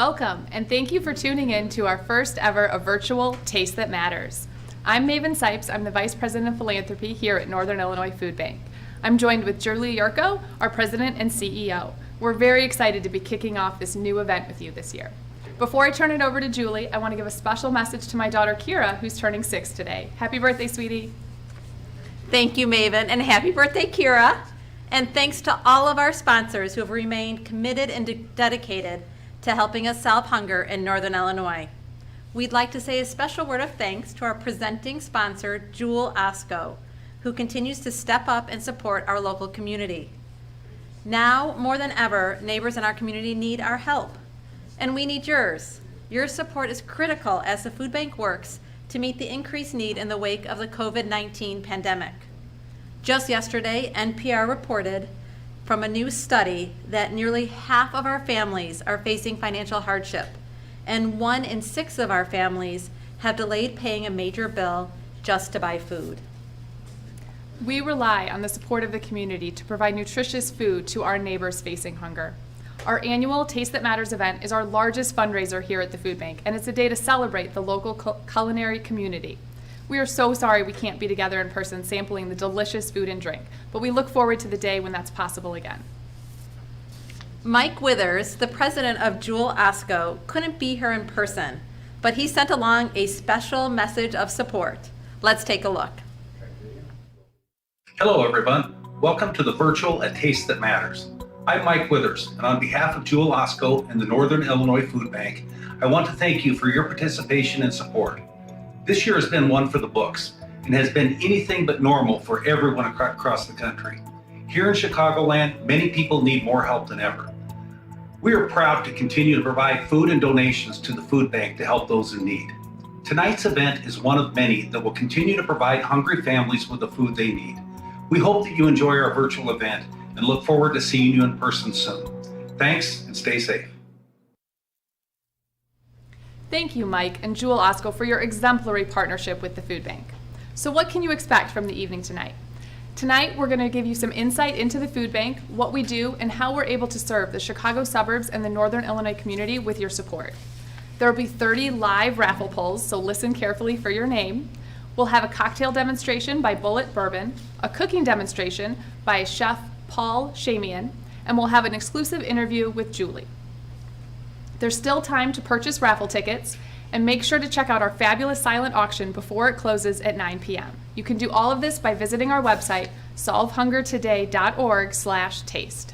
Welcome, and thank you for tuning in to our first ever virtual Taste That Matters. I'm Maven Sipes. I'm the Vice President of Philanthropy here at Northern Illinois Food Bank. I'm joined with Julie Yurko, our President and CEO. We're very excited to be kicking off this new event with you this year. Before I turn it over to Julie, I want to give a special message to my daughter Kira, who's turning 6 today. Happy birthday, sweetie. Thank you, Maven, and happy birthday, Kira. And thanks to all of our sponsors who have remained committed and dedicated to helping us solve hunger in Northern Illinois. We'd like to say a special word of thanks to our presenting sponsor, Jewel Osco, who continues to step up and support our local community. Now, more than ever, neighbors in our community need our help, and we need yours. Your support is critical as the food bank works to meet the increased need in the wake of the COVID-19 pandemic. Just yesterday, NPR reported from a new study that nearly half of our families are facing financial hardship, and 1 in 6 of our families have delayed paying a major bill just to buy food. We rely on the support of the community to provide nutritious food to our neighbors facing hunger. Our annual Taste That Matters event is our largest fundraiser here at the food bank, and it's a day to celebrate the local culinary community. We are so sorry we can't be together in person sampling the delicious food and drink, but we look forward to the day when that's possible again. Mike Withers, the president of Jewel Osco, couldn't be here in person, but he sent along a special message of support. Let's take a look. Hello, everyone. Welcome to the virtual A Taste That Matters. I'm Mike Withers, and on behalf of Jewel Osco and the Northern Illinois Food Bank, I want to thank you for your participation and support. This year has been one for the books and has been anything but normal for everyone across the country. Here in Chicagoland, many people need more help than ever. We are proud to continue to provide food and donations to the food bank to help those in need. Tonight's event is one of many that will continue to provide hungry families with the food they need. We hope that you enjoy our virtual event and look forward to seeing you in person soon. Thanks and stay safe. Thank you, Mike and Jewel Osco, for your exemplary partnership with the food bank. So what can you expect from the evening tonight? Tonight, we're going to give you some insight into the food bank, what we do, and how we're able to serve the Chicago suburbs and the Northern Illinois community with your support. There will be 30 live raffle pulls, so listen carefully for your name. We'll have a cocktail demonstration by Bullet Bourbon, a cooking demonstration by Chef Paul Shamian, and we'll have an exclusive interview with Julie. There's still time to purchase raffle tickets, and make sure to check out our fabulous silent auction before it closes at 9 p.m. You can do all of this by visiting our website, solvehungertoday.org/taste.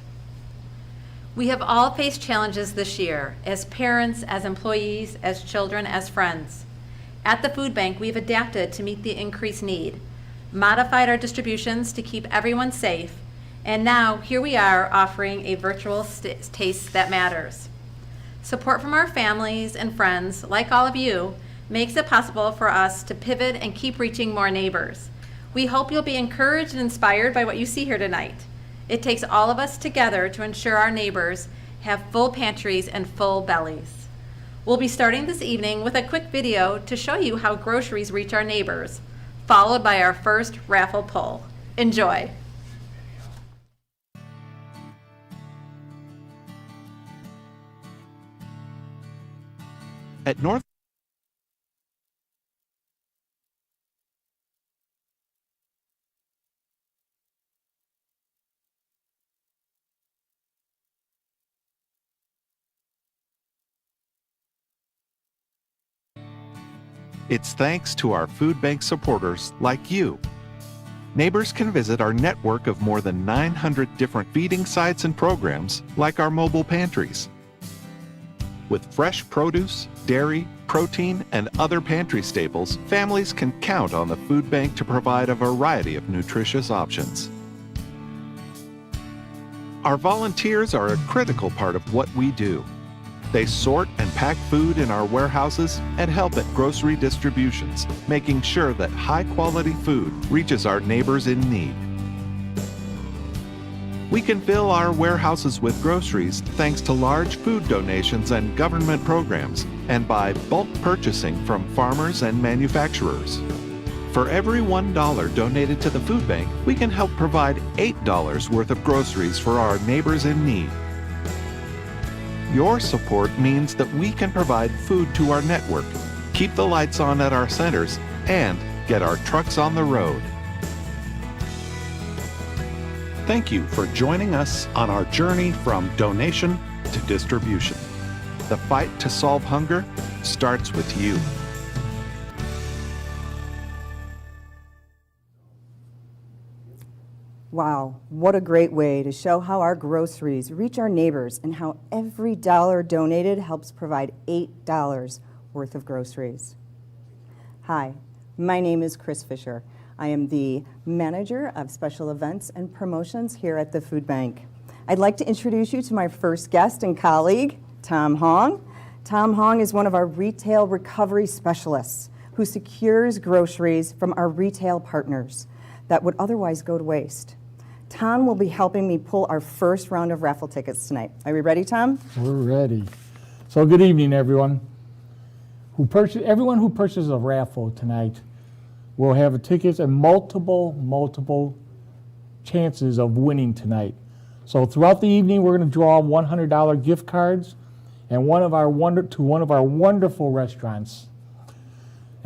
We have all faced challenges this year, as parents, as employees, as children, as friends. At the food bank, we've adapted to meet the increased need, modified our distributions to keep everyone safe, and now here we are offering a virtual Taste That Matters. Support from our families and friends, like all of you, makes it possible for us to pivot and keep reaching more neighbors. We hope you'll be encouraged and inspired by what you see here tonight. It takes all of us together to ensure our neighbors have full pantries and full bellies. We'll be starting this evening with a quick video to show you how groceries reach our neighbors, followed by our first raffle pull. Enjoy. At North It's thanks to our food bank supporters like you. Neighbors can visit our network of more than 900 different feeding sites and programs like our mobile pantries. With fresh produce, dairy, protein, and other pantry staples, families can count on the food bank to provide a variety of nutritious options. Our volunteers are a critical part of what we do. They sort and pack food in our warehouses and help at grocery distributions, making sure that high-quality food reaches our neighbors in need. We can fill our warehouses with groceries thanks to large food donations and government programs, and by bulk purchasing from farmers and manufacturers. For every $1 donated to the food bank, we can help provide $8 worth of groceries for our neighbors in need. Your support means that we can provide food to our network, keep the lights on at our centers, and get our trucks on the road. Thank you for joining us on our journey from donation to distribution. The fight to solve hunger starts with you. Wow, what a great way to show how our groceries reach our neighbors and how every dollar donated helps provide $8 worth of groceries. Hi, my name is Chris Fisher. I am the Manager of Special Events and Promotions here at the Food Bank. I'd like to introduce you to my first guest and colleague, Tom Hong. Tom Hong is one of our retail recovery specialists who secures groceries from our retail partners that would otherwise go to waste. Tom will be helping me pull our first round of raffle tickets tonight. Are we ready, Tom? We're ready. So good evening, everyone. Everyone who purchases a raffle tonight will have tickets and multiple chances of winning tonight. So throughout the evening, we're going to draw $100 gift cards and one of our wonderful restaurants.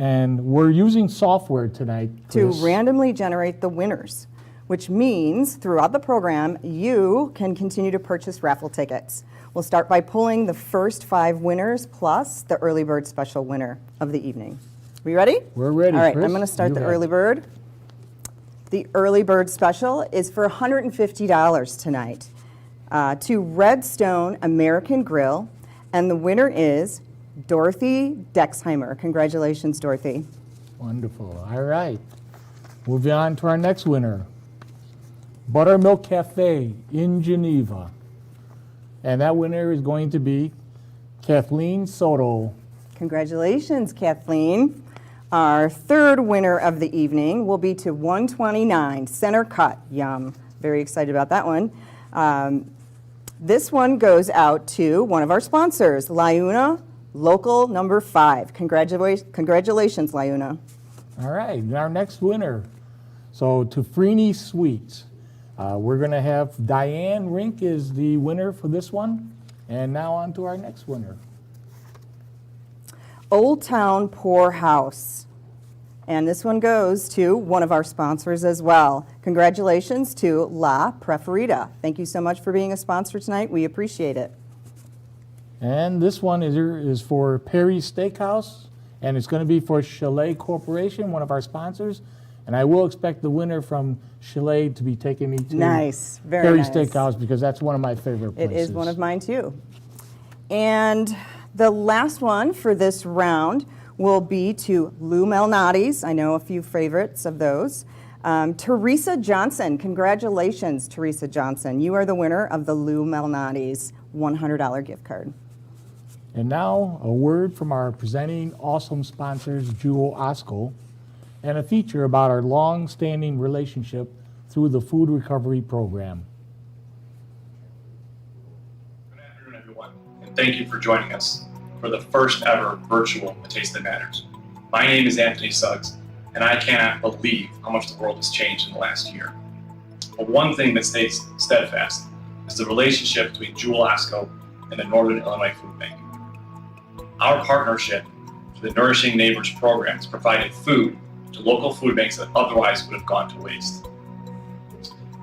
And we're using software tonight To randomly generate the winners, which means throughout the program, you can continue to purchase raffle tickets. We'll start by pulling the first 5 winners plus the early bird special winner of the evening. We ready? We're ready, All right, Chris. I'm going to start You the have it. early bird. The early bird special is for $150 tonight to Redstone American Grill, and the winner is Dorothy Dexheimer. Congratulations, Dorothy. Wonderful. All right. Moving on to our next winner. Buttermilk Cafe in Geneva. And that winner is going to be Kathleen Soto. Congratulations, Kathleen. Our third winner of the evening will be to 129 Center Cut. Yum. Very excited about that one. This one goes out to one of our sponsors, Liuna Local Number 5. Congratulations, Liuna. All right, and our next winner. So to Freeney Sweets. We're going to have Diane Rink is the winner for this one. And now on to our next winner. Old Town Poorhouse. And this one goes to one of our sponsors as well. Congratulations to La Preferita. Thank you so much for being a sponsor tonight. We appreciate it. And this one is for Perry's Steakhouse, and it's going to be for Chalet Corporation, one of our sponsors. And I will expect the winner from Chalet to be taking me to Nice, very Perry's nice. Steakhouse because that's one of my favorite It places. is one of mine too. And the last one for this round will be to Lou Malnati's. I know a few favorites of those. Teresa Johnson. Congratulations, Teresa Johnson. You are the winner of the Lou Malnati's $100 gift card. And now a word from our presenting awesome sponsors, Jewel Osco, and a feature about our long-standing relationship through the Food Recovery Program. Good afternoon, everyone, and thank you for joining us for the first ever virtual A Taste That Matters. My name is Anthony Suggs, and I cannot believe how much the world has changed in the last year. But one thing that stays steadfast is the relationship between Jewel Osco and the Northern Illinois Food Bank. Our partnership through the Nourishing Neighbors program has provided food to local food banks that otherwise would have gone to waste.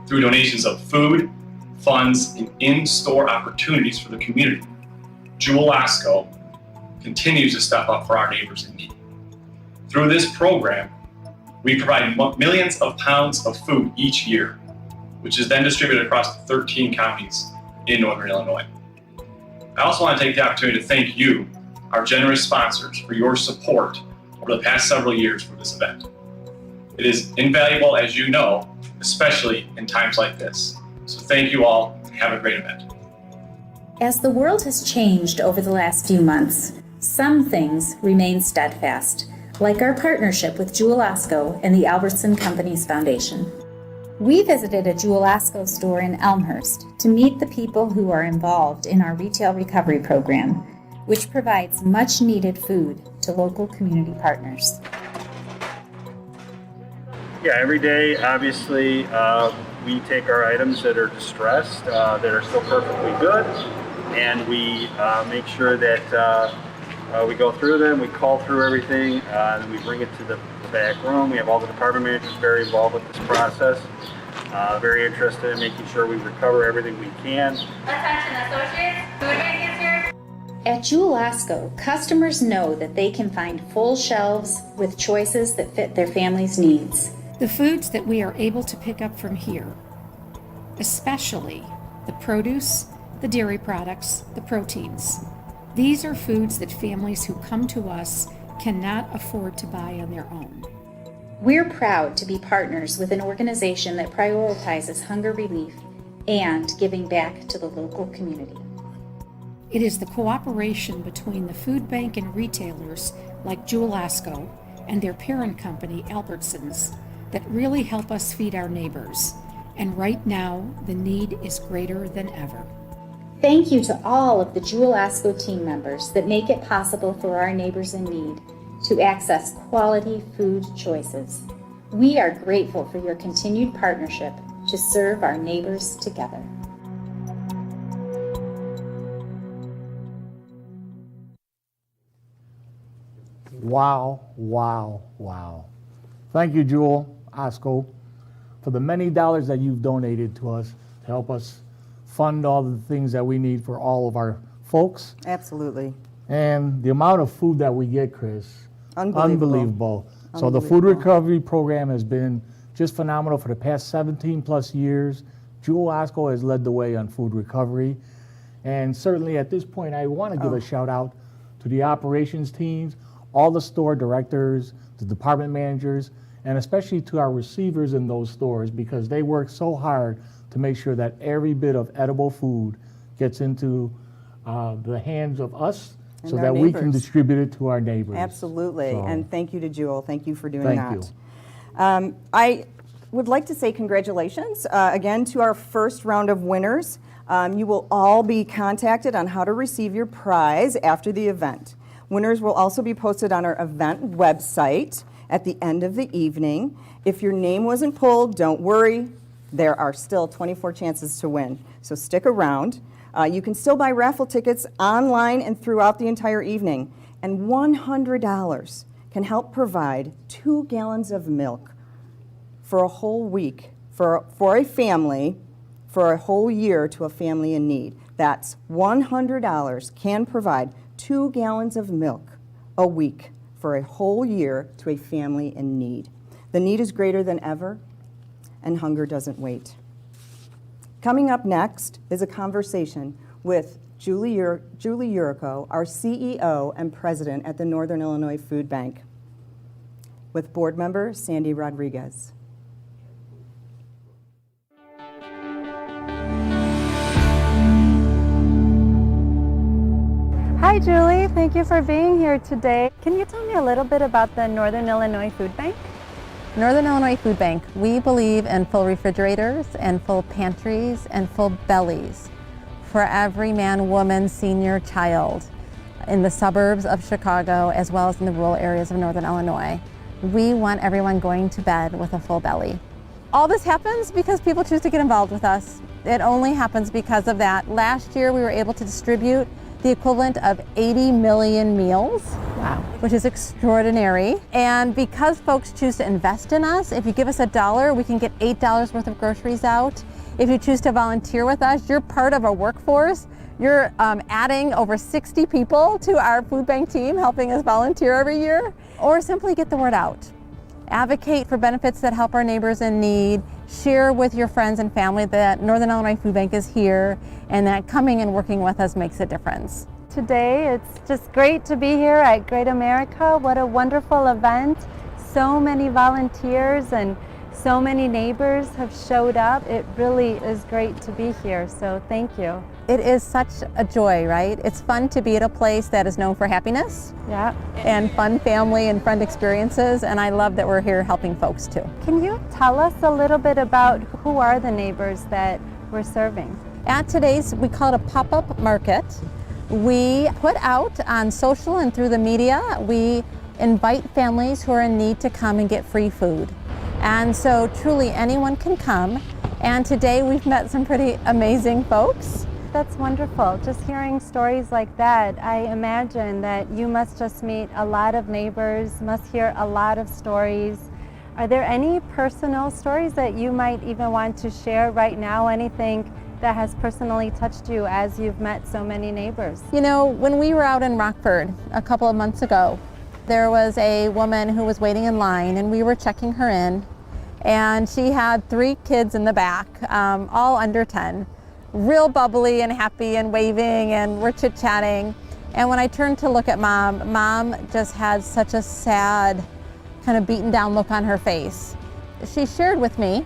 Through donations of food, funds, and in-store opportunities for the community, Jewel Osco continues to step up for our neighbors in need. Through this program, we provide millions of pounds of food each year, which is then distributed across 13 counties in Northern Illinois. I also want to take the opportunity to thank you, our generous sponsors, for your support over the past several years for this event. It is invaluable, as you know, especially in times like this. So thank you all, and have a great event. As the world has changed over the last few months, some things remain steadfast, like our partnership with Jewel Osco and the Albertson Companies Foundation. We visited a Jewel Osco store in Elmhurst to meet the people who are involved in our retail recovery program, which provides much needed food to local community partners. Yeah, every day, obviously, we take our items that are distressed, that are still perfectly good, and we make sure that we go through them, we call through everything, and we bring it to the back room. We have all the department managers very involved with this process, very interested in making sure we recover everything we can. Attention associates, food bank is here. At Jewel Osco, customers know that they can find full shelves with choices that fit their family's needs. The foods that we are able to pick up from here, especially the produce, the dairy products, the proteins. These are foods that families who come to us cannot afford to buy on their own. We're proud to be partners with an organization that prioritizes hunger relief and giving back to the local community. It is the cooperation between the food bank and retailers like Jewel Osco and their parent company, Albertsons, that really help us feed our neighbors. And right now, the need is greater than ever. Thank you to all of the Jewel Osco team members that make it possible for our neighbors in need to access quality food choices. We are grateful for your continued partnership to serve our neighbors together. Wow, wow, wow. Thank you, Jewel Osco, for the many dollars that you've donated to us to help us fund all the things that we need for all of our folks. Absolutely. And the amount of food that we get, Chris, unbelievable. So the food Unbelievable. recovery program has been just phenomenal for the past 17 plus years. Jewel Osco has led the way on food recovery. And certainly at this point, I want to give a shout out to the operations teams, all the store directors, the department managers, and especially to our receivers in those stores, because they work so hard to make sure that every bit of edible food gets into the hands of us And so our that we can neighbors. distribute it to our neighbors. Absolutely. So, And thank you to Jewel. Thank you for doing Thank that. I would like to say congratulations again to our first round of winners. You will all be contacted on how to receive your prize after the event. Winners will also be posted on our event website at the end of the evening. If your name wasn't pulled, don't worry. There are still 24 chances to win, so stick around. You can still buy raffle tickets online and throughout the entire evening. And $100 can help provide 2 gallons of milk for a whole week, for a family, for a whole year to a family in need. That's $100 can provide 2 gallons of milk a week for a whole year to a family in need. The need is greater than ever, and hunger doesn't wait. Coming up next is a conversation with Julie Urico, our CEO and president at the Northern Illinois Food Bank, with board member Sandy Rodriguez. Hi Julie, thank you for being here today. Can you tell me a little bit about the Northern Illinois Food Bank? Northern Illinois Food Bank, we believe in full refrigerators and full pantries and full bellies for every man, woman, senior, child in the suburbs of Chicago as well as in the rural areas of Northern Illinois. We want everyone going to bed with a full belly. All this happens because people choose to get involved with us. It only happens because of that. Last year we were able to distribute the equivalent of 80 million meals. Wow. Which is extraordinary. And because folks choose to invest in us, if you give us $1, we can get $8 worth of groceries out. If you choose to volunteer with us, you're part of a workforce. You're adding over 60 people to our food bank team, helping us volunteer every year. Or simply get the word out. Advocate for benefits that help our neighbors in need. Share with your friends and family that Northern Illinois Food Bank is here and that coming and working with us makes a difference. Today, it's just great to be here at Great America. What a wonderful event. So many volunteers and so many neighbors have showed up. It really is great to be here, so thank you. It is such a joy, right? It's fun to be at a place that is known for happiness. Yeah. And fun family and friend experiences, and I love that we're here helping folks too. Can you tell us a little bit about who are the neighbors that we're serving? At today's, we call it a pop-up market. We put out on social and through the media, we invite families who are in need to come and get free food. And so truly anyone can come. And today we've met some pretty amazing folks. That's wonderful. Just hearing stories like that, I imagine that you must just meet a lot of neighbors, must hear a lot of stories. Are there any personal stories that you might even want to share right now? Anything that has personally touched you as you've met so many neighbors? You know, when we were out in Rockford a couple of months ago, there was a woman who was waiting in line and we were checking her in, and she had 3 kids in the back, all under 10, real bubbly and happy and waving, and we're chit-chatting. And when I turned to look at Mom just had such a sad, kind of beaten down look on her face. She shared with me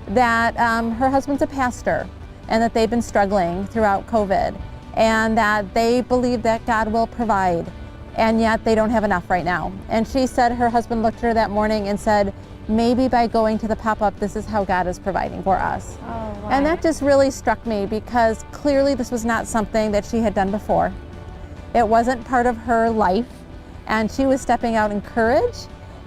that her husband's a pastor and that they've been struggling throughout COVID, and that they believe that God will provide, and yet they don't have enough right now. And she said her husband looked at her that morning and said, maybe by going to the pop-up, this is how God is providing for us. Oh, wow. And that just really struck me, because clearly this was not something that she had done before. It wasn't part of her life, and she was stepping out in courage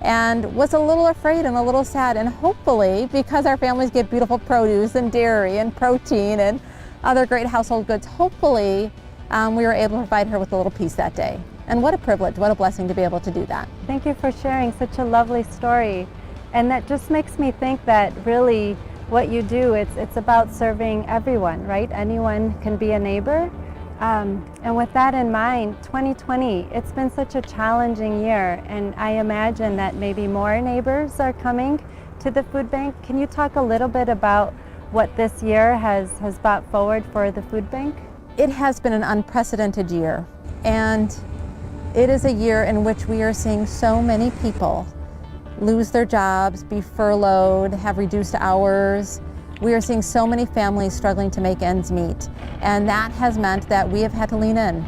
and was a little afraid and a little sad. And hopefully, because our families get beautiful produce and dairy and protein and other great household goods, hopefully we were able to provide her with a little peace that day. And what a privilege, what a blessing to be able to do that. Thank you for sharing such a lovely story. And that just makes me think that really what you do, it's about serving everyone, right? Anyone can be a neighbor. And with that in mind, 2020, it's been such a challenging year, and I imagine that maybe more neighbors are coming to the food bank. Can you talk a little bit about what this year has brought forward for the food bank? It has been an unprecedented year, and it is a year in which we are seeing so many people lose their jobs, be furloughed, have reduced hours. We are seeing so many families struggling to make ends meet, and that has meant that we have had to lean in.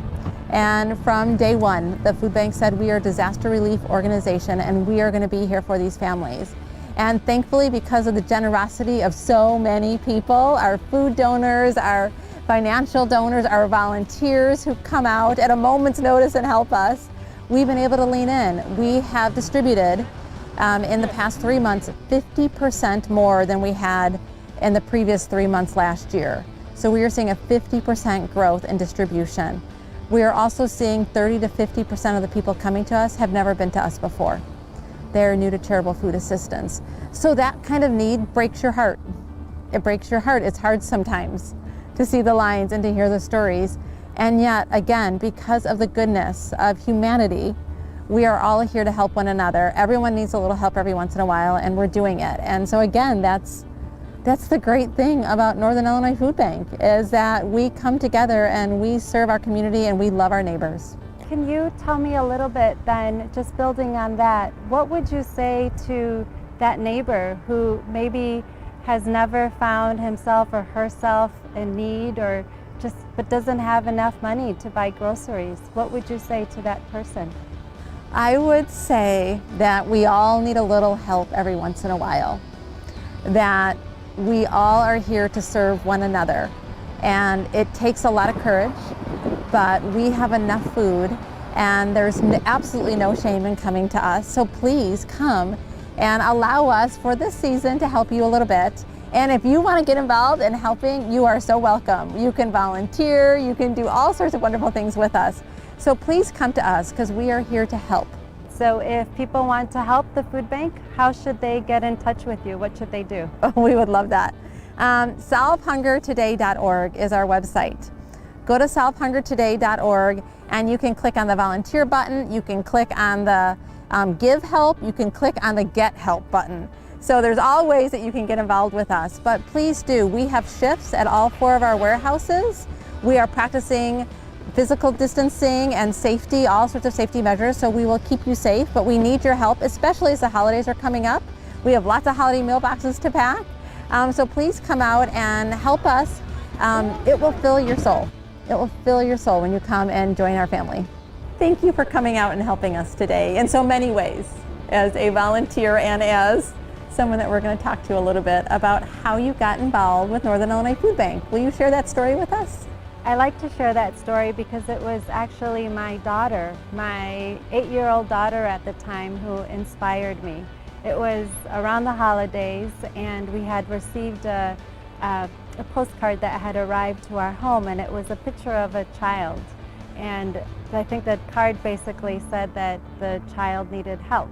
And from day one, the food bank said we are a disaster relief organization and we are going to be here for these families. And thankfully, because of the generosity of so many people, our food donors, our financial donors, our volunteers who come out at a moment's notice and help us, we've been able to lean in. We have distributed in the past 3 months 50% more than we had in the previous 3 months last year. So we are seeing a 50% growth in distribution. We are also seeing 30 to 50% of the people coming to us have never been to us before. They're new to charitable food assistance. So that kind of need breaks your heart. It breaks your heart. It's hard sometimes to see the lines and to hear the stories. And yet, again, because of the goodness of humanity, we are all here to help one another. Everyone needs a little help every once in a while, and we're doing it. And so again, that's the great thing about Northern Illinois Food Bank, is that we come together and we serve our community and we love our neighbors. Can you tell me a little bit then, just building on that, what would you say to that neighbor who maybe has never found himself or herself in need, or but doesn't have enough money to buy groceries? What would you say to that person? I would say that we all need a little help every once in a while, that we all are here to serve one another, and it takes a lot of courage, but we have enough food and there's absolutely no shame in coming to us. So please come and allow us for this season to help you a little bit. And if you want to get involved in helping, you are so welcome. You can volunteer, you can do all sorts of wonderful things with us. So please come to us, because we are here to help. So if people want to help the food bank, how should they get in touch with you? What should they do? Oh, we would love that. SolveHungerToday.org is our website. Go to SolveHungerToday.org and you can click on the volunteer button, you can click on the give help, you can click on the get help button. So there's all ways that you can get involved with us, but please do. We have shifts at all 4 of our warehouses. We are practicing physical distancing and safety, all sorts of safety measures, so we will keep you safe, but we need your help, especially as the holidays are coming up. We have lots of holiday meal boxes to pack, so please come out and help us. It will fill your soul. It will fill your soul when you come and join our family. Thank you for coming out and helping us today in so many ways, as a volunteer and as someone that we're going to talk to a little bit about how you got involved with Northern Illinois Food Bank. Will you share that story with us? I like to share that story because it was actually my daughter, my 8-year-old daughter at the time, who inspired me. It was around the holidays and we had received a a postcard that had arrived to our home, and it was a picture of a child. And I think that card basically said that the child needed help.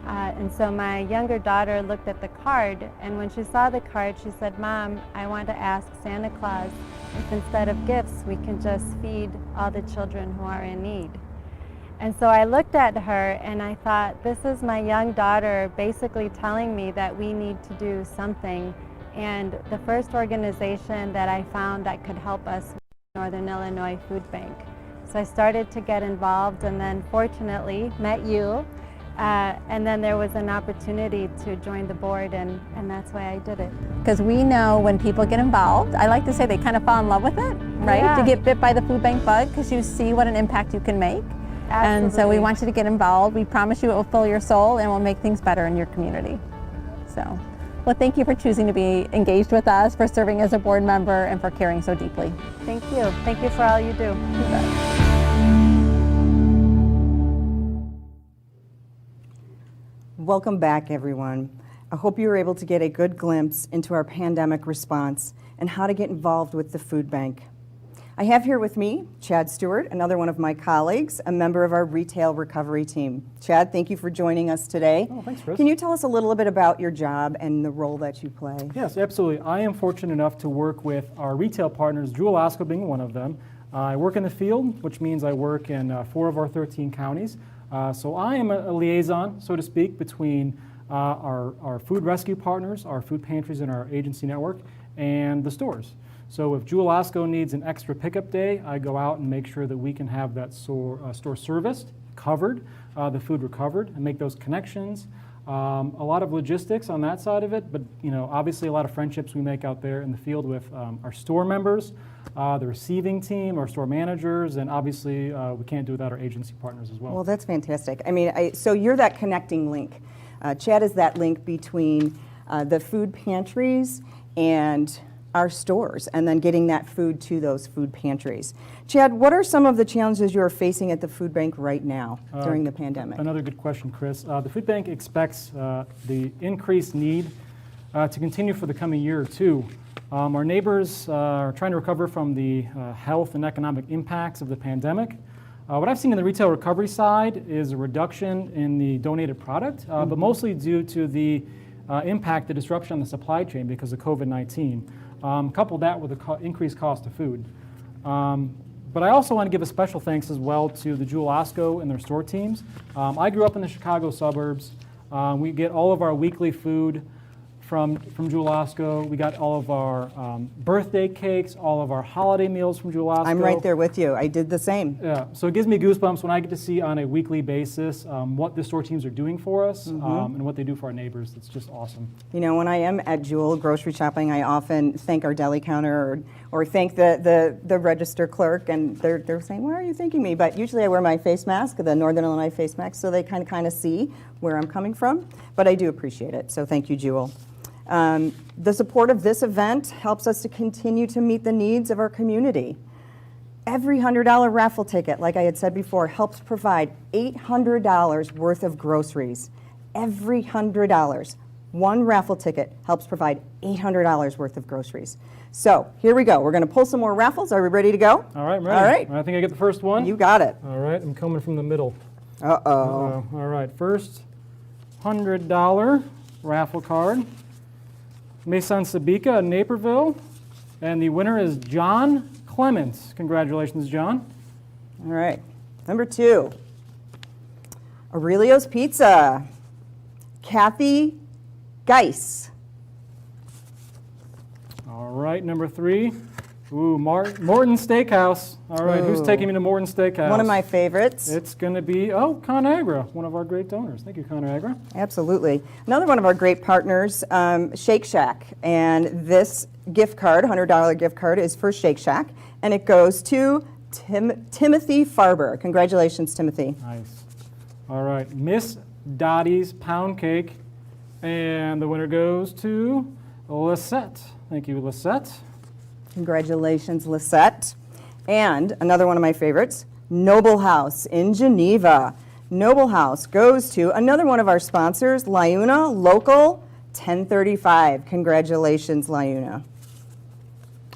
And so my younger daughter looked at the card, and when she saw the card, she said, "Mom, I want to ask Santa Claus if instead of gifts, we can just feed all the children who are in need." And so I looked at her and I thought, this is my young daughter basically telling me that we need to do something. And the first organization that I found that could help us was Northern Illinois Food Bank. So I started to get involved, and then fortunately met you. And then there was an opportunity to join the board, and that's why I did it. Because we know when people get involved, I like to say they kind of fall in love with it, right? Yeah. To get bit by the food bank bug, because you see what an impact you can make. And so we Absolutely. want you to get involved. We promise you it will fill your soul and will make things better in your community. So, well, thank you for choosing to be engaged with us, for serving as a board member, and for caring so deeply. Thank you. Thank you for all you do. Welcome back, everyone. I hope you were able to get a good glimpse into our pandemic response and how to get involved with the food bank. I have here with me Chad Stewart, another one of my colleagues, a member of our retail recovery team. Chad, thank you for joining us today. Oh, thanks, Chris. Can you tell us a little bit about your job and the role that you play? Yes, absolutely. I am fortunate enough to work with our retail partners, Jewel Osco being one of them. I work in the field, which means I work in 4 of our 13 counties. So I am a liaison, so to speak, between our food rescue partners, our food pantries in our agency network, and the stores. So if Jewel Osco needs an extra pickup day, I go out and make sure that we can have that store serviced, covered, the food recovered, and make those connections. A lot of logistics on that side of it, but obviously a lot of friendships we make out there in the field with our store members, the receiving team, our store managers, and obviously we can't do without our agency partners as well. Well, that's fantastic. I mean, so you're that connecting link. Chad is that link between the food pantries and our stores, and then getting that food to those food pantries. Chad, what are some of the challenges you're facing at the food bank right now during the pandemic? Another good question, Chris. The food bank expects the increased need to continue for the coming year or two. Our neighbors are trying to recover from the health and economic impacts of the pandemic. What I've seen in the retail recovery side is a reduction in the donated product, but mostly due to the impact, the disruption on the supply chain because of COVID-19. Couple that with the increased cost of food. But I also want to give a special thanks as well to the Jewel Osco and their store teams. I grew up in the Chicago suburbs. We get all of our weekly food from Jewel Osco. We got all of our birthday cakes, all of our holiday meals from Jewel Osco. I'm right there with you. I did the same. Yeah, so it gives me goosebumps when I get to see on a weekly basis what the store teams are doing for us and what they do for our neighbors. It's just awesome. You know, when I am at Jewel grocery shopping, I often thank our deli counter or thank the register clerk, and they're saying, "Why are you thanking me?" But usually I wear my face mask, the Northern Illinois face mask, so they kind of see where I'm coming from. But I do appreciate it, so thank you, Jewel. The support of this event helps us to continue to meet the needs of our community. Every $100 raffle ticket, like I had said before, helps provide $800 worth of groceries. Every $100. One raffle ticket helps provide $800 worth of groceries. So here we go. We're going to pull some more raffles. Are we ready to go? All right, I'm ready. All right. I think I get the first one. You got it. All right, I'm coming from the middle. Uh-oh. All right, first $100 raffle card. Mason Sabika in Naperville. And the winner is John Clements. Congratulations, John. All right. Number 2, Aurelio's Pizza. Kathy Geis. All right, number 3. Ooh, Morton Steakhouse. All right, who's taking me to Morton Steakhouse? One of my favorites. It's going to be, ConAgra, one of our great donors. Thank you, ConAgra. Absolutely. Another one of our great partners, Shake Shack. And this gift card, $100 gift card, is for Shake Shack. And it goes to Timothy Farber. Congratulations, Timothy. Nice. All right, Miss Dottie's Pound Cake. And the winner goes to Lisette. Thank you, Lisette. Congratulations, Lisette. And another one of my favorites, Noble House in Geneva. Noble House goes to another one of our sponsors, Liuna Local 1035. Congratulations, Liuna.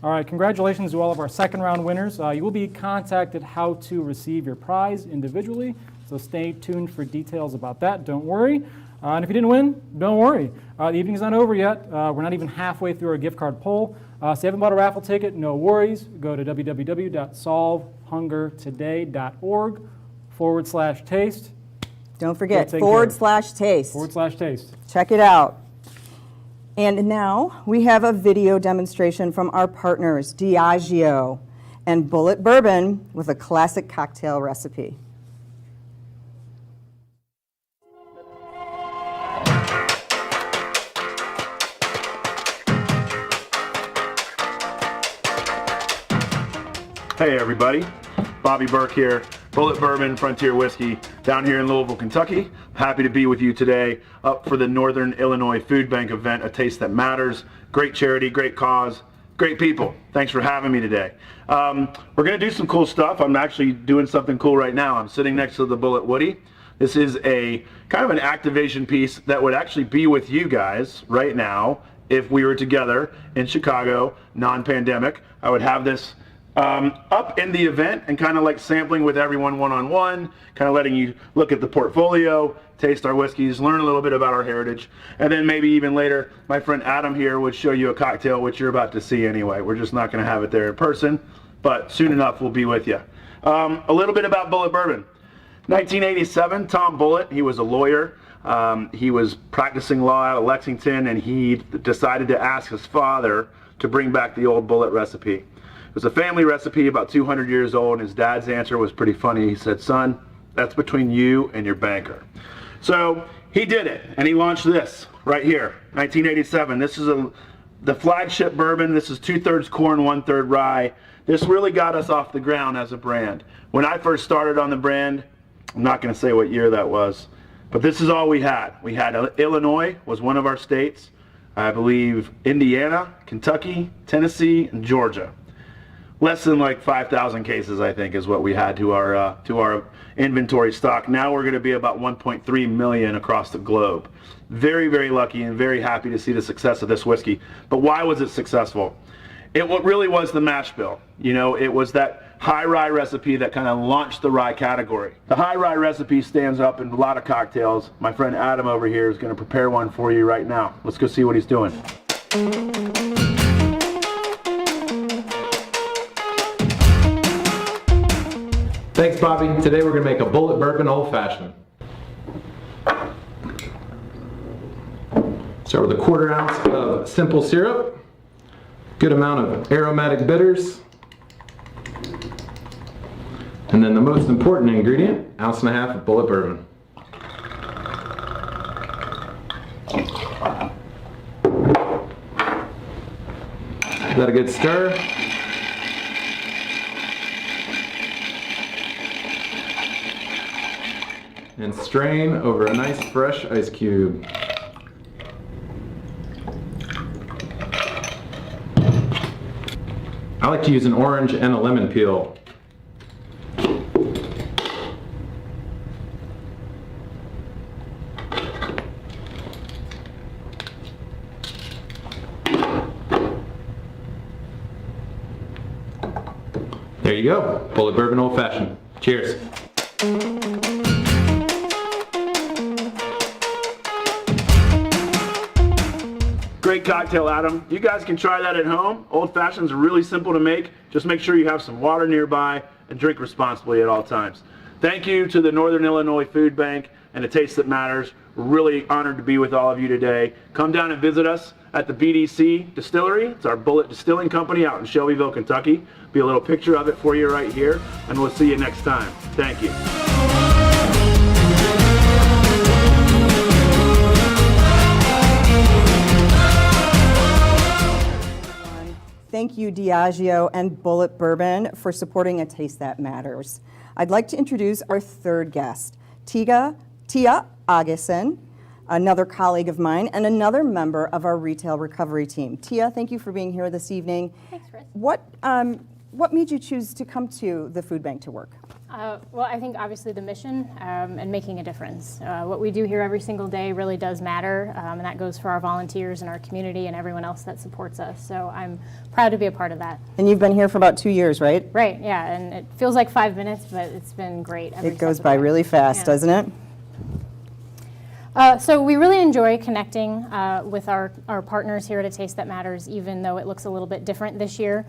All right, congratulations to all of our second round winners. You will be contacted how to receive your prize individually, so stay tuned for details about that. Don't worry. And if you didn't win, don't worry. The evening's not over yet. We're not even halfway through our gift card poll. So if you haven't bought a raffle ticket, no worries. Go to www.solvehungertoday.org/taste. Don't forget, Take /taste. /taste. Check it out. And now we have a video demonstration from our partners, Diageo and Bullet Bourbon, with a classic cocktail recipe. Hey everybody, Bobby Burke here, Bullet Bourbon Frontier Whiskey, down here in Louisville, Kentucky. Happy to be with you today up for the Northern Illinois Food Bank event, A Taste That Matters. Great charity, great cause, great people. Thanks for having me today. We're gonna do some cool stuff. I'm actually doing something cool right now. I'm sitting next to the Bullet Woody. This is a kind of an activation piece that would actually be with you guys right now if we were together in Chicago, non-pandemic. I would have this up in the event and kind of like sampling with everyone one-on-one, kind of letting you look at the portfolio, taste our whiskeys, learn a little bit about our heritage, and then maybe even later my friend Adam here would show you a cocktail, which you're about to see anyway. We're just not going to have it there in person, but soon enough we'll be with you. A little bit about Bullet Bourbon. 1987, Tom Bullitt, he was a lawyer. He was practicing law out of Lexington, and he decided to ask his father to bring back the old Bullet recipe. It was a family recipe about 200 years old, and his dad's answer was pretty funny. He said, "Son, that's between you and your banker." So he did it, and he launched this right here, 1987. This is the flagship bourbon. This is 2/3 corn, 1/3 rye. This really got us off the ground as a brand. When I first started on the brand, I'm not going to say what year that was, but this is all we had. We had Illinois was one of our states. I believe Indiana, Kentucky, Tennessee, and Georgia. Less than like 5,000 cases, I think, is what we had to our inventory stock. Now we're going to be about 1.3 million across the globe. Very, very lucky and very happy to see the success of this whiskey. But why was it successful? It really was the mash bill. You know, it was that high rye recipe that kind of launched the rye category. The high rye recipe stands up in a lot of cocktails. My friend Adam over here is going to prepare one for you right now. Let's go see what he's doing. Thanks, Bobby. Today we're going to make a Bullet Bourbon Old Fashioned. Start with a 1/4 ounce of simple syrup, good amount of aromatic bitters, and then the most important ingredient, 1.5 ounces of Bullet Bourbon. Give that a good stir. And strain over a nice fresh ice cube. I like to use an orange and a lemon peel. There you go, Bullet Bourbon Old Fashioned. Cheers. Great cocktail, Adam. You guys can try that at home. Old Fashions are really simple to make. Just make sure you have some water nearby and drink responsibly at all times. Thank you to the Northern Illinois Food Bank and A Taste That Matters. We're really honored to be with all of you today. Come down and visit us at the BDC Distillery. It's our Bullet Distilling Company out in Shelbyville, Kentucky. Be a little picture of it for you right here, and we'll see you next time. Thank you. Thank you, Diageo and Bullet Bourbon, for supporting A Taste That Matters. I'd like to introduce our third guest, Tia Augustin, another colleague of mine and another member of our retail recovery team. Tia, thank you for being here this evening. Thanks, Chris. What made you choose to come to the food bank to work? Well, I think obviously the mission and making a difference. What we do here every single day really does matter, and that goes for our volunteers and our community and everyone else that supports us. So I'm proud to be a part of that. And you've been here for about 2 years, right? Right, yeah, and it feels like 5 minutes, but it's been great. It goes by really fast, doesn't it? So we really enjoy connecting with our partners here at A Taste That Matters, even though it looks a little bit different this year.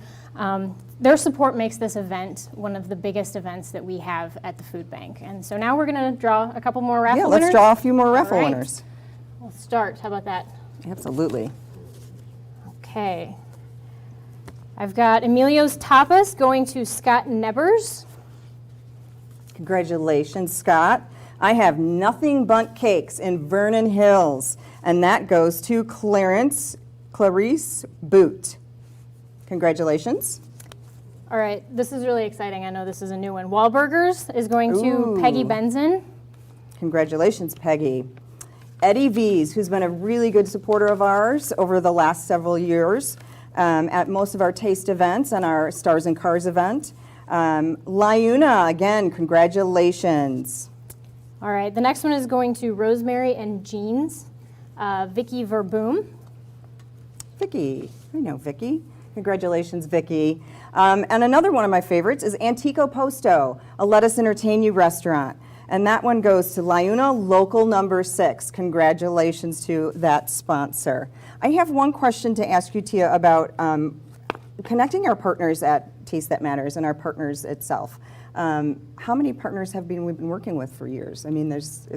Their support makes this event one of the biggest events that we have at the food bank. And so now we're going to draw a couple more raffle winners. Yeah, let's draw a few more raffle All right. winners. We'll start. How about that? Absolutely. Okay. I've got Emilio's Tapas going to Scott Nebbers. Congratulations, Scott. I have Nothing But Cakes in Vernon Hills, and that goes to Clarice Boot. Congratulations. All right, this is really exciting. I know this is a new one. Wahlburgers is going to Ooh. Peggy Benson. Congratulations, Peggy. Eddie V's, who's been a really good supporter of ours over the last several years at most of our taste events and our Stars and Cars event. Liuna, again, congratulations. All right, the next one is going to Rosemary and Jeans, Vicky Verboom. Vicky, I know Vicky. Congratulations, Vicky. And another one of my favorites is Antico Posto, a Let Us Entertain You restaurant. And that one goes to Liuna Local Number 6. Congratulations to that sponsor. I have one question to ask you, Tia, about connecting our partners at Taste That Matters and our partners itself. How many partners have we been working with for years? I mean, it's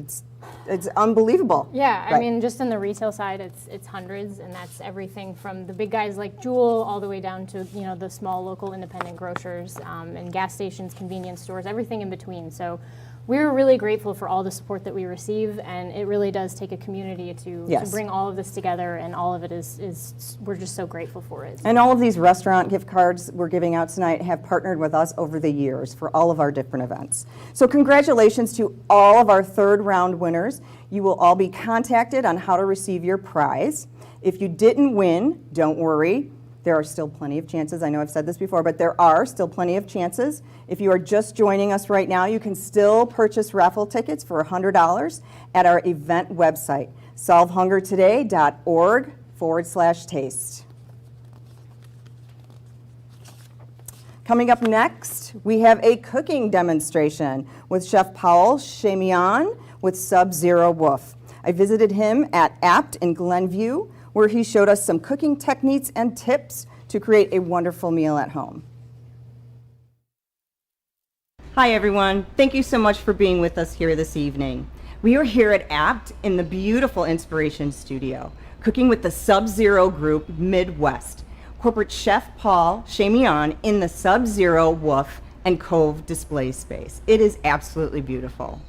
unbelievable. Yeah, I Right. mean, just in the retail side, it's hundreds, and that's everything from the big guys like Jewel all the way down to the small local independent grocers and gas stations, convenience stores, everything in between. So we're really grateful for all the support that we receive, and it really does take a community to bring all of this together, and all of it is we're just so grateful for it. And all of these restaurant gift cards we're giving out tonight have partnered with us over the years for all of our different events. So congratulations to all of our third round winners. You will all be contacted on how to receive your prize. If you didn't win, don't worry. There are still plenty of chances. I know I've said this before, but there are still plenty of chances. If you are just joining us right now, you can still purchase raffle tickets for $100 at our event website, solvehungertoday.org/taste. Coming up next, we have a cooking demonstration with Chef Paul Chamian with Sub-Zero Wolf. I visited him at Apt in Glenview, where he showed us some cooking techniques and tips to create a wonderful meal at home. Hi everyone, thank you so much for being with us here this evening. We are here at Apt in the beautiful Inspiration Studio, cooking with the Sub-Zero Group Midwest. Corporate Chef Paul Chamian in the Sub-Zero Wolf and Cove display space. It is absolutely beautiful.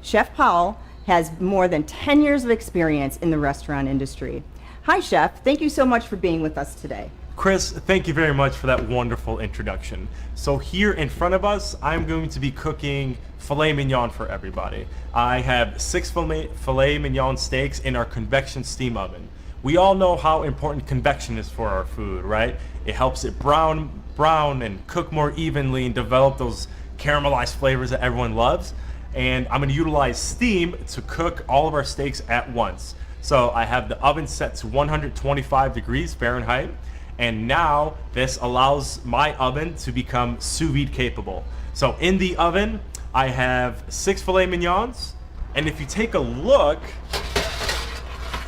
Chef Paul has more than 10 years of experience in the restaurant industry. Hi, Chef. Thank you so much for being with us today. Chris, thank you very much for that wonderful introduction. So here in front of us, I'm going to be cooking filet mignon for everybody. I have 6 filet mignon steaks in our convection steam oven. We all know how important convection is for our food, right? It helps it brown and cook more evenly and develop those caramelized flavors that everyone loves. And I'm going to utilize steam to cook all of our steaks at once. So I have the oven set to 125 degrees Fahrenheit, and now this allows my oven to become sous vide capable. So in the oven, I have 6 filet mignons, and if you take a look,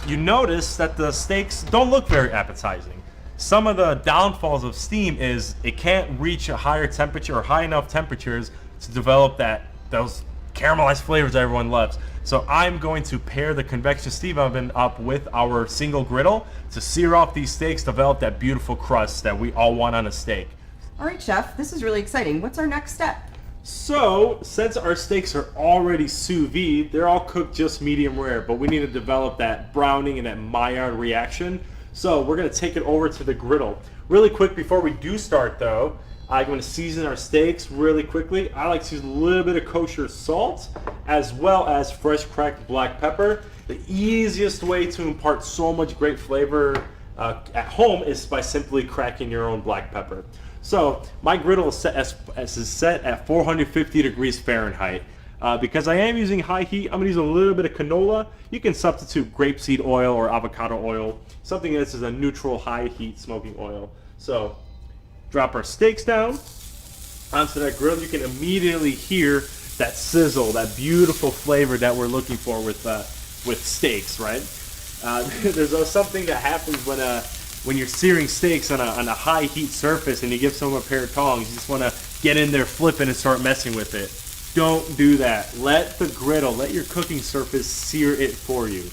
you notice that the steaks don't look very appetizing. Some of the downfalls of steam is it can't reach a higher temperature or high enough temperatures to develop those caramelized flavors that everyone loves. So I'm going to pair the convection steam oven up with our single griddle to sear off these steaks, develop that beautiful crust that we all want on a steak. All right, Chef, this is really exciting. What's our next step? So, since our steaks are already sous vide, they're all cooked just medium rare, but we need to develop that browning and that Maillard reaction. So we're gonna take it over to the griddle. Really quick before we do start though, I'm going to season our steaks really quickly. I like to use a little bit of kosher salt as well as fresh cracked black pepper. The easiest way to impart so much great flavor at home is by simply cracking your own black pepper. So my griddle is set at 450 degrees Fahrenheit. Because I am using high heat, I'm going to use a little bit of canola. You can substitute grapeseed oil or avocado oil. Something that's a neutral high heat smoking oil. So drop our steaks down onto that grill. You can immediately hear that sizzle, that beautiful flavor that we're looking for with steaks, right? There's something that happens when you're searing steaks on a high heat surface and you give someone a pair of tongs. You just want to get in there flipping and start messing with it. Don't do that. Let the griddle, let your cooking surface sear it for you.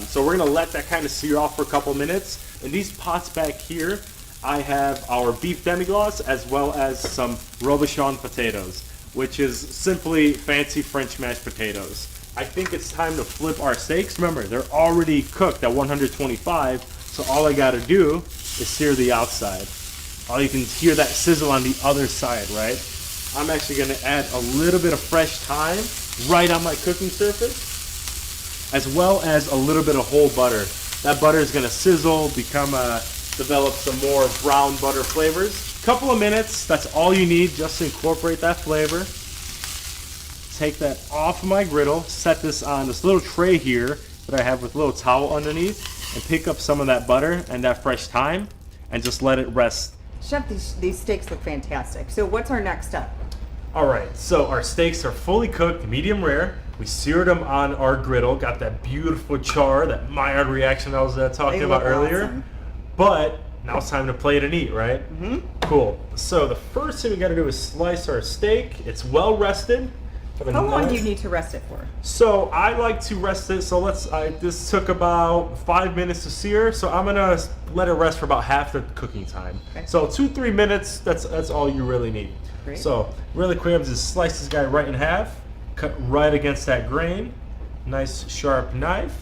So we're gonna let that kind of sear off for a couple minutes. In these pots back here, I have our beef demi-glace as well as some Robuchon potatoes, which is simply fancy French mashed potatoes. I think it's time to flip our steaks. Remember, they're already cooked at 125, so all I gotta do is sear the outside. Oh, you can hear that sizzle on the other side, right? I'm actually going to add a little bit of fresh thyme right on my cooking surface, as well as a little bit of whole butter. That butter is going to sizzle, develop some more brown butter flavors. Couple of minutes, that's all you need just to incorporate that flavor. Take that off of my griddle, set this on this little tray here that I have with a little towel underneath, and pick up some of that butter and that fresh thyme and just let it rest. Chef, these steaks look fantastic. So what's our next step? All right, so our steaks are fully cooked, medium rare. We seared them on our griddle, got that beautiful char, that Maillard reaction I was talking about earlier. Awesome. But now it's time to plate and eat, right? Mm-hmm. Cool. So the first thing we got to do is slice our steak. It's well rested. How long do you need to rest it for? So I like to rest it. So this took about 5 minutes to sear. So I'm gonna let it rest for about half the cooking time. Okay. So 2-3 minutes. That's all you really need. Great. So really quick, I'm just slice this guy right in half. Cut right against that grain. Nice sharp knife,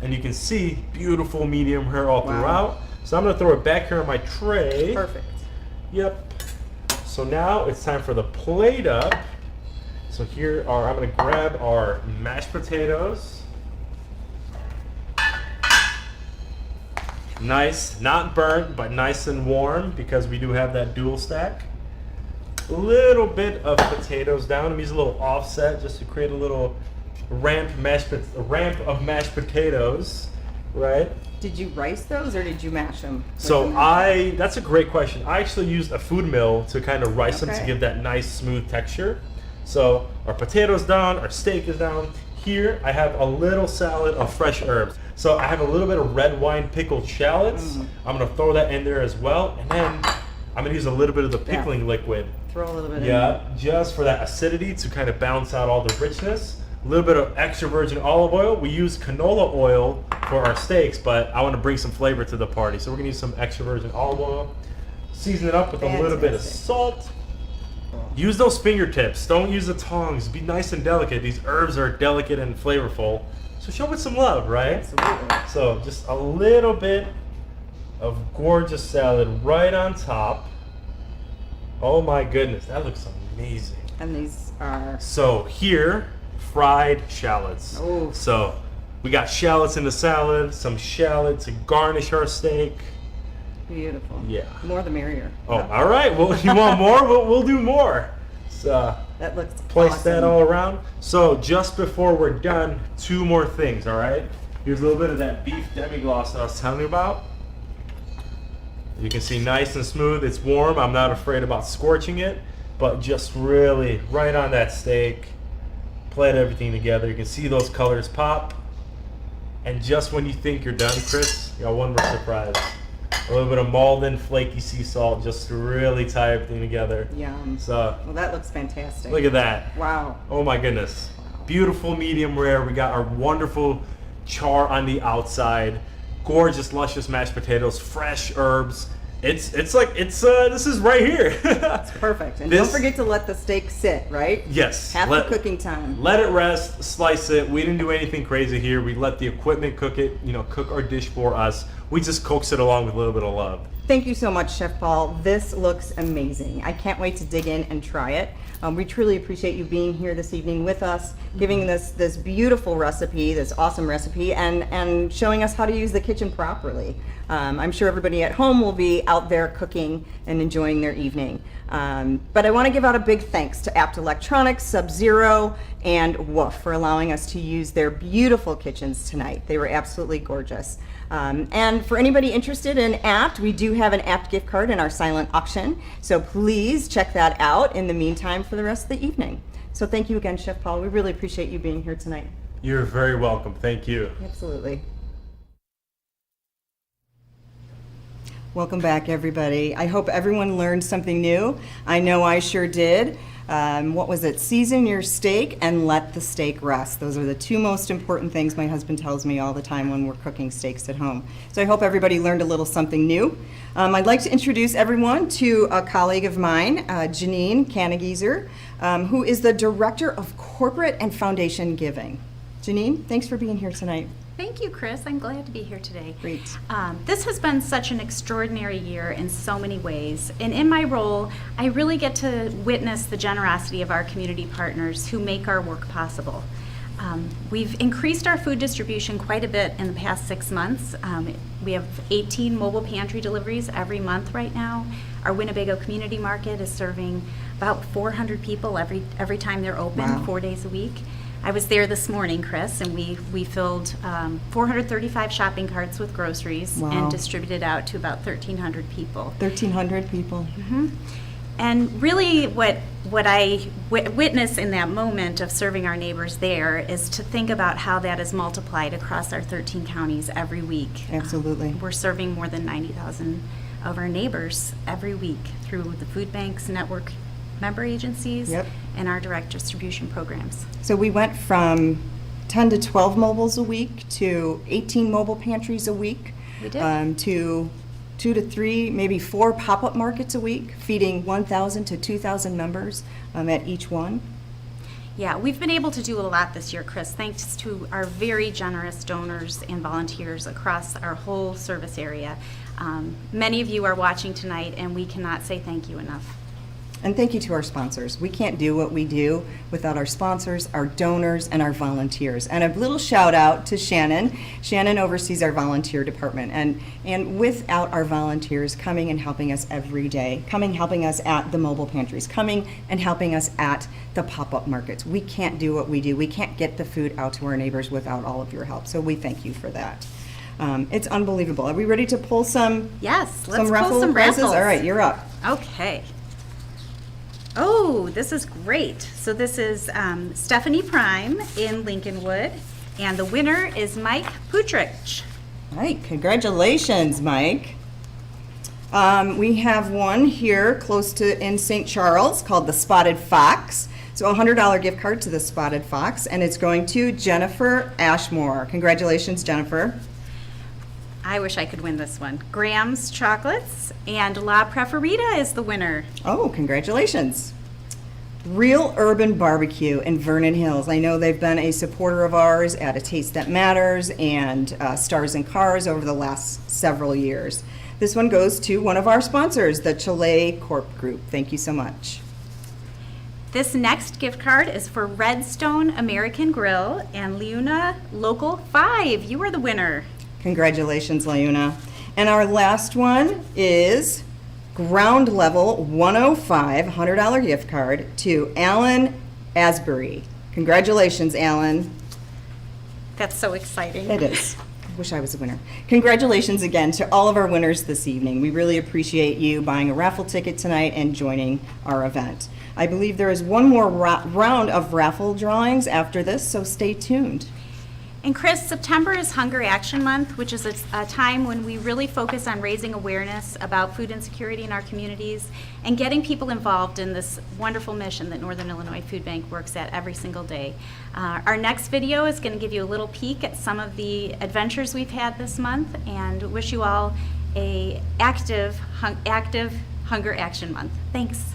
and you can see beautiful medium rare all throughout. So I'm gonna throw it back here on my tray. Perfect. Yep. So now it's time for the plate up. So I'm going to grab our mashed potatoes. Nice, not burnt, but nice and warm because we do have that dual stack. A little bit of potatoes down. I'm using a little offset just to create a little ramp of mashed potatoes, right? Did you rice those or did you mash them? So that's a great question. I actually used a food mill to kind of rice them to give that nice smooth texture. So our potatoes down, our steak is down. Here I have a little salad of fresh herbs. So I have a little bit of red wine pickled shallots. I'm gonna throw that in there as well. And then I'm gonna use a little bit of the pickling liquid. Throw a little bit in. Yeah, just for that acidity to kind of balance out all the richness. A little bit of extra virgin olive oil. We use canola oil for our steaks, but I want to bring some flavor to the party. So we're gonna use some extra virgin olive oil. Season it up with a little bit of salt. Use those fingertips. Don't use the tongs. Be nice and delicate. These herbs are delicate and flavorful. So show it some love, right? Absolutely. So just a little bit of gorgeous salad right on top. Oh my goodness, that looks amazing. And these are? So here, fried shallots. Oh. So we got shallots in the salad, some shallot to garnish our steak. Beautiful. Yeah. More the merrier. Oh, all right. Well, you want more? We'll do more. So that looks place awesome. that all around. So just before we're done, 2 more things. All right. Here's a little bit of that beef demi-glace that I was telling you about. You can see nice and smooth. It's warm. I'm not afraid about scorching it, but just really right on that steak. Plate everything together. You can see those colors pop. And just when you think you're done, Chris, you got one more surprise. A little bit of Maldon flaky sea salt just to really tie everything together. Yum. So, well, that looks fantastic. Look at that. Wow. Oh my goodness. Wow. Beautiful medium rare. We got our wonderful char on the outside. Gorgeous, luscious mashed potatoes, fresh herbs. This is right here. It's perfect. And don't forget to let the steak sit, right? Yes. Half the cooking time. Let it rest, slice it. We didn't do anything crazy here. We let the equipment cook it, cook our dish for us. We just coax it along with a little bit of love. Thank you so much, Chef Paul. This looks amazing. I can't wait to dig in and try it. We truly appreciate you being here this evening with us, giving this beautiful recipe, this awesome recipe, and showing us how to use the kitchen properly. I'm sure everybody at home will be out there cooking and enjoying their evening. But I want to give out a big thanks to Apt Electronics, Sub-Zero, and Woof for allowing us to use their beautiful kitchens tonight. They were absolutely gorgeous. And for anybody interested in Apt, we do have an Apt gift card in our silent auction. So please check that out in the meantime for the rest of the evening. So thank you again, Chef Paul. We really appreciate you being here tonight. You're very welcome. Thank you. Absolutely. Welcome back, everybody. I hope everyone learned something new. I know I sure did. What was it? Season your steak and let the steak rest. Those are the two most important things my husband tells me all the time when we're cooking steaks at home. So I hope everybody learned a little something new. I'd like to introduce everyone to a colleague of mine, Janine Kannegeeser, who is the Director of Corporate and Foundation Giving. Janine, thanks for being here tonight. Thank you, Chris. I'm glad to be here today. Great. This has been such an extraordinary year in so many ways. And in my role, I really get to witness the generosity of our community partners who make our work possible. We've increased our food distribution quite a bit in the past 6 months. We have 18 mobile pantry deliveries every month right now. Our Winnebago Community Market is serving about 400 people every time they're open, Wow. 4 days a week. I was there this morning, Chris, and we filled 435 shopping carts with groceries Wow. and distributed out to about 1,300 people. 1,300 people. And really what I witness in that moment of serving our neighbors there is to think about how that is multiplied across our 13 counties every week. Absolutely. We're serving more than 90,000 of our neighbors every week through the food banks, network member agencies, Yep. and our direct distribution programs. So we went from 10 to 12 mobiles a week to 18 mobile pantries a week. We did. To 2 to 3, maybe 4 pop-up markets a week, feeding 1,000 to 2,000 members at each one. Yeah, we've been able to do a lot this year, Chris, thanks to our very generous donors and volunteers across our whole service area. Many of you are watching tonight, and we cannot say thank you enough. And thank you to our sponsors. We can't do what we do without our sponsors, our donors, and our volunteers. And a little shout out to Shannon. Shannon oversees our volunteer department. And without our volunteers coming and helping us every day, helping us at the mobile pantries, coming and helping us at the pop-up markets, we can't do what we do. We can't get the food out to our neighbors without all of your help. So we thank you for that. It's unbelievable. Are we ready to pull some? Yes, let's pull raffle some prizes? raffles. All right, you're up. Okay. Oh, this is great. So this is Stephanie Prime in Lincolnwood, and the winner is Mike Putrich. All right, congratulations, Mike. We have one here close to in St. Charles called the Spotted Fox. So a $100 gift card to the Spotted Fox, and it's going to Jennifer Ashmore. Congratulations, Jennifer. I wish I could win this one. Graham's Chocolates, and La Preferita is the winner. Oh, congratulations. Real Urban Barbecue in Vernon Hills. I know they've been a supporter of ours at A Taste That Matters and Stars and Cars over the last several years. This one goes to one of our sponsors, the Chile Corp Group. Thank you so much. This next gift card is for Redstone American Grill and Leuna Local 5. You are the winner. Congratulations, Leuna. And our last one is Ground Level 105, $100 gift card to Alan Asbury. Congratulations, Alan. That's so exciting. It is. I wish I was a winner. Congratulations again to all of our winners this evening. We really appreciate you buying a raffle ticket tonight and joining our event. I believe there is one more round of raffle drawings after this, so stay tuned. And Chris, September is Hunger Action Month, which is a time when we really focus on raising awareness about food insecurity in our communities and getting people involved in this wonderful mission that Northern Illinois Food Bank works at every single day. Our next video is going to give you a little peek at some of the adventures we've had this month, and wish you all a active Hunger Action Month. Thanks.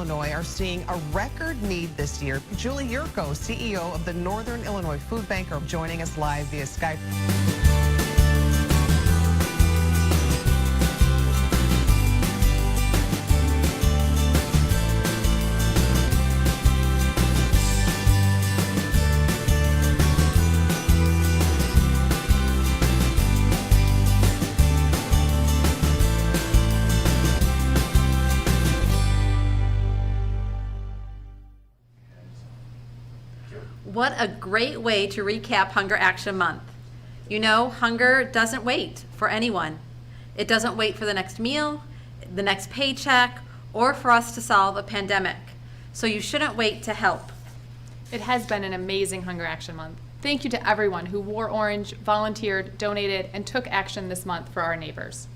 Illinois are seeing a record need this year. Julie Yurko, CEO of the Northern Illinois Food Bank, are joining us live via Skype. What a great way to recap Hunger Action Month. You know, hunger doesn't wait for anyone. It doesn't wait for the next meal, the next paycheck, or for us to solve a pandemic. So you shouldn't wait to help. It has been an amazing Hunger Action Month. Thank you to everyone who wore orange, volunteered, donated, and took action this month for our neighbors.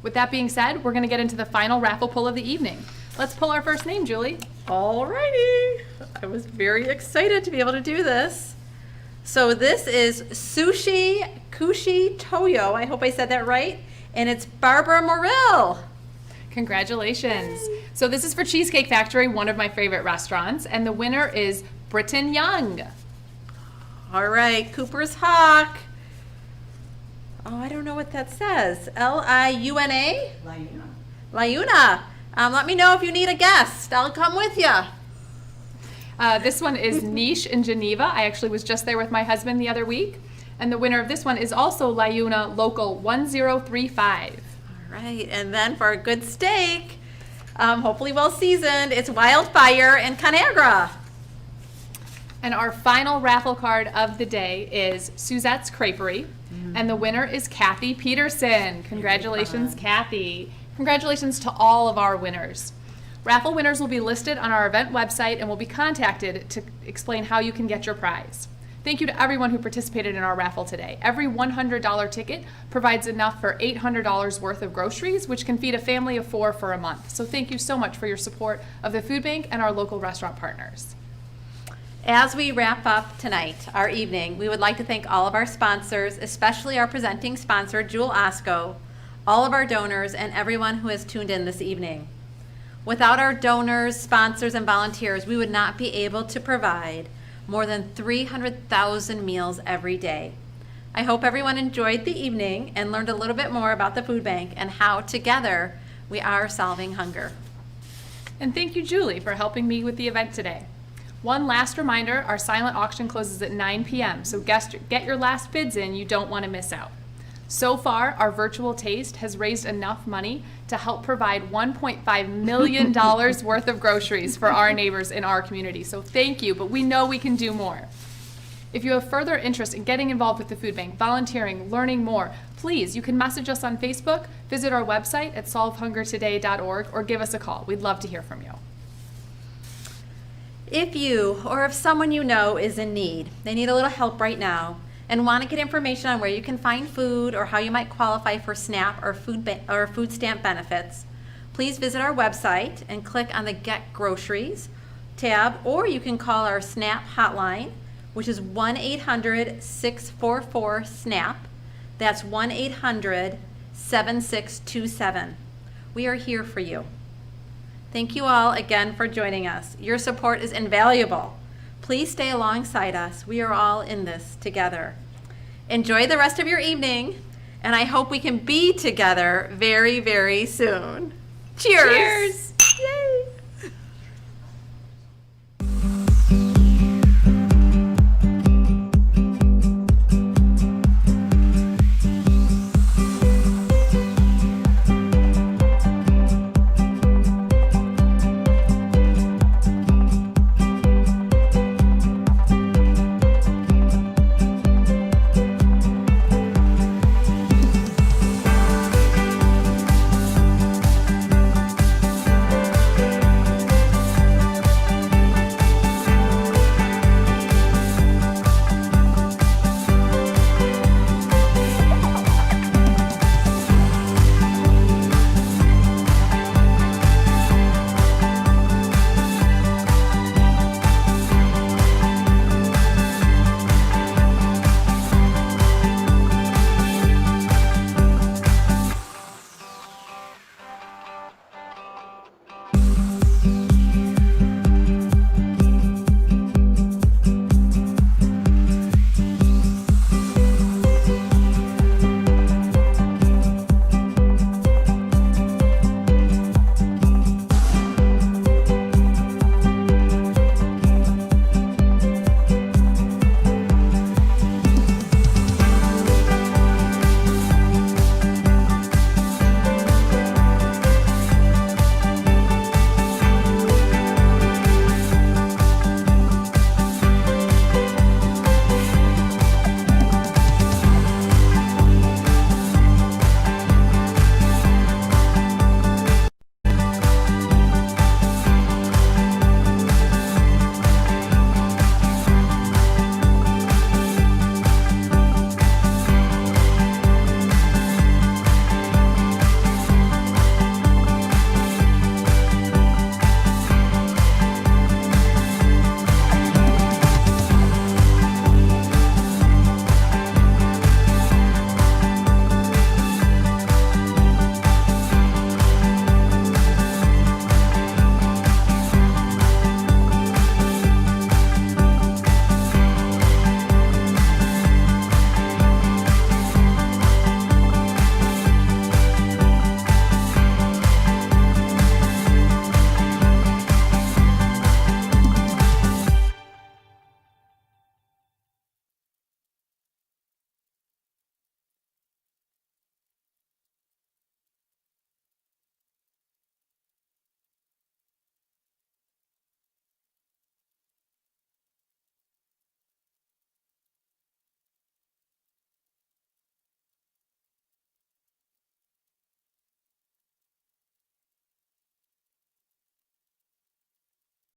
With that being said, we're going to get into the final raffle pull of the evening. Let's pull our first name, Julie. Alrighty. I was very excited to be able to do this. So this is Sushi Kushi Toyo. I hope I said that right. And it's Barbara Morrill. Congratulations. So this is for Cheesecake Factory, one of my favorite restaurants, and the winner is Britton Young. All right, Cooper's Hawk. Oh, I don't know what that says. Liuna? Liuna. Let me know if you need a guest. I'll come with you. This one is Niche in Geneva. I actually was just there with my husband the other week. And the winner of this one is also Liuna Local 1035. All right, and then for a good steak, hopefully well seasoned, it's Wildfire in Conagra. And our final raffle card of the day is Suzette's Creperie. And the winner is Kathy Peterson. Congratulations, Kathy. Congratulations to all of our winners. Raffle winners will be listed on our event website and will be contacted to explain how you can get your prize. Thank you to everyone who participated in our raffle today. Every $100 ticket provides enough for $800 worth of groceries, which can feed a family of 4 for a month. So thank you so much for your support of the food bank and our local restaurant partners. As we wrap up tonight, our evening, we would like to thank all of our sponsors, especially our presenting sponsor, Jewel Osco, all of our donors, and everyone who has tuned in this evening. Without our donors, sponsors, and volunteers, we would not be able to provide more than 300,000 meals every day. I hope everyone enjoyed the evening and learned a little bit more about the food bank and how together we are solving hunger. And thank you, Julie, for helping me with the event today. One last reminder, our silent auction closes at 9 p.m., so get your last bids in. You don't want to miss out. So far, our virtual taste has raised enough money to help provide $1.5 million worth of groceries for our neighbors in our community. So thank you, but we know we can do more. If you have further interest in getting involved with the food bank, volunteering, learning more, please, you can message us on Facebook, visit our website at solvehungertoday.org, or give us a call. We'd love to hear from you. If you or if someone you know is in need, they need a little help right now, and want to get information on where you can find food or how you might qualify for SNAP or food stamp benefits, please visit our website and click on the Get Groceries tab, or you can call our SNAP hotline, which is 1-800-644-SNAP. That's 1-800-7627. We are here for you. Thank you all again for joining us. Your support is invaluable. Please stay alongside us. We are all in this together. Enjoy the rest of your evening, and I hope we can be together very, very soon. Cheers! Cheers!